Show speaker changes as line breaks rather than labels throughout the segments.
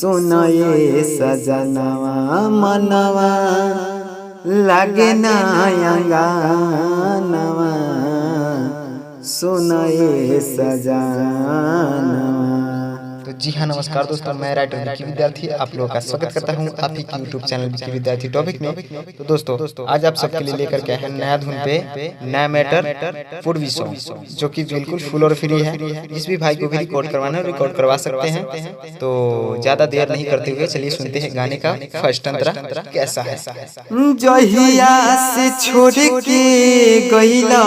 सुनये सजनवा मनवा लागे ना अंगनवा सुनये सजनवा।
तो जी हाँ, नमस्कार दोस्तों, मैं राइटर विकी विद्यार्थी आप लोगों का स्वागत करता हूँ आप ही की यूट्यूब चैनल विकी विद्यार्थी टॉपिक में। तो दोस्तों आज आप सबके लिए लेकर के हैं नया धुन पे नया मैटर पूर्वी सॉन्ग, जो कि बिल्कुल फुल और फ्री है। जिस भी भाई को भी रिकॉर्ड करवाना है रिकॉर्ड करवा सकते हैं। तो ज्यादा देर नहीं करते हुए चलिए सुनते हैं गाने का फर्स्ट अंतरा कैसा है।
जहिया से छोड़ के गइला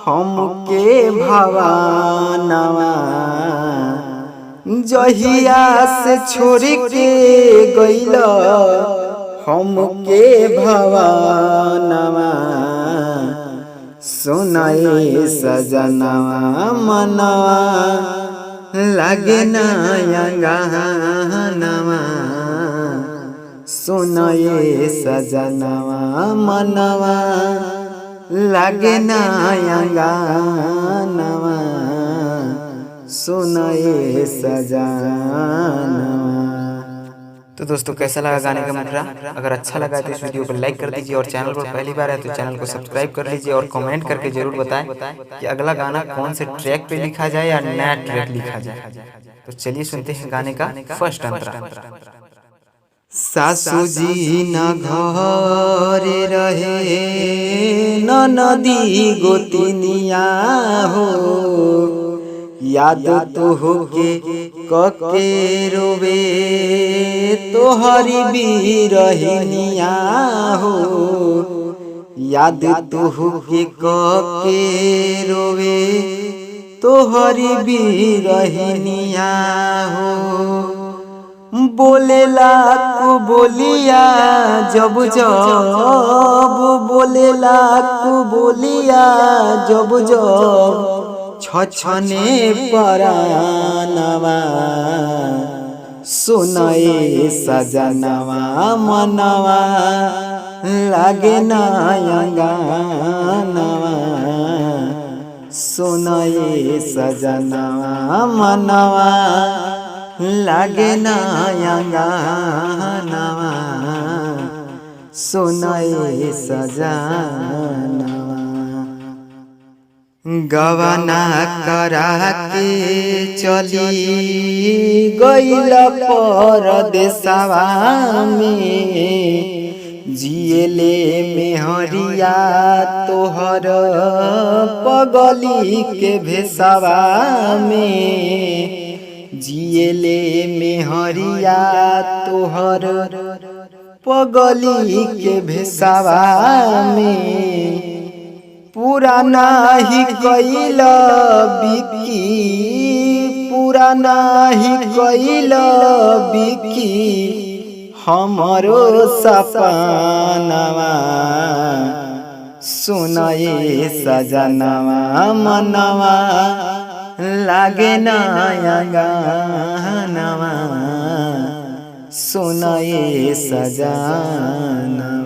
हमके भवानवा, जहिया से छोड़ के गइला हमके भवानवा सुनये सजनवा मनवा लागे ना अंगनवा सुनये सजनवा मनवा लागे ना अंगनवा सुनये सजनवा।
तो दोस्तों कैसा लगा गाने का मुखड़ा? अगर अच्छा लगा तो इस वीडियो को लाइक कर दीजिए और चैनल पर पहली बार है तो चैनल को सब्सक्राइब कर लीजिए और कमेंट करके जरूर बताएं कि अगला गाना कौन से ट्रैक पे लिखा जाए या नया ट्रैक लिखा जाए। तो चलिए सुनते हैं गाने का फर्स्ट अंतरा।
सासू जी न घर रहे न नदी गोतिनिया हो, याद तो होके कके रोवे तोहरी बिरहिनिया हो, याद तो होके कके रोवे तोहरी बिरहिनिया हो। बोलेला को बोलिया जब जब, बोलेला को बोलिया जब जब छछने परानवा सुनये सजनवा मनवा लागे ना अंगनवा सुनये सजनवा मनवा लागे ना अंगनवा सुनये सजनवा। गवना करा के चली गइल परदेसवा में, जियले मेहरिया तोहर पगली के भेसवा में, जियले मेहरिया तोहर पगली के भेसवा में, पुराना ही कैला बिकी पुराना ही कैला बिकी हमरो सपनवा सुनये सजनवा मनवा लागे ना अंगनवा सुनये सजनवा।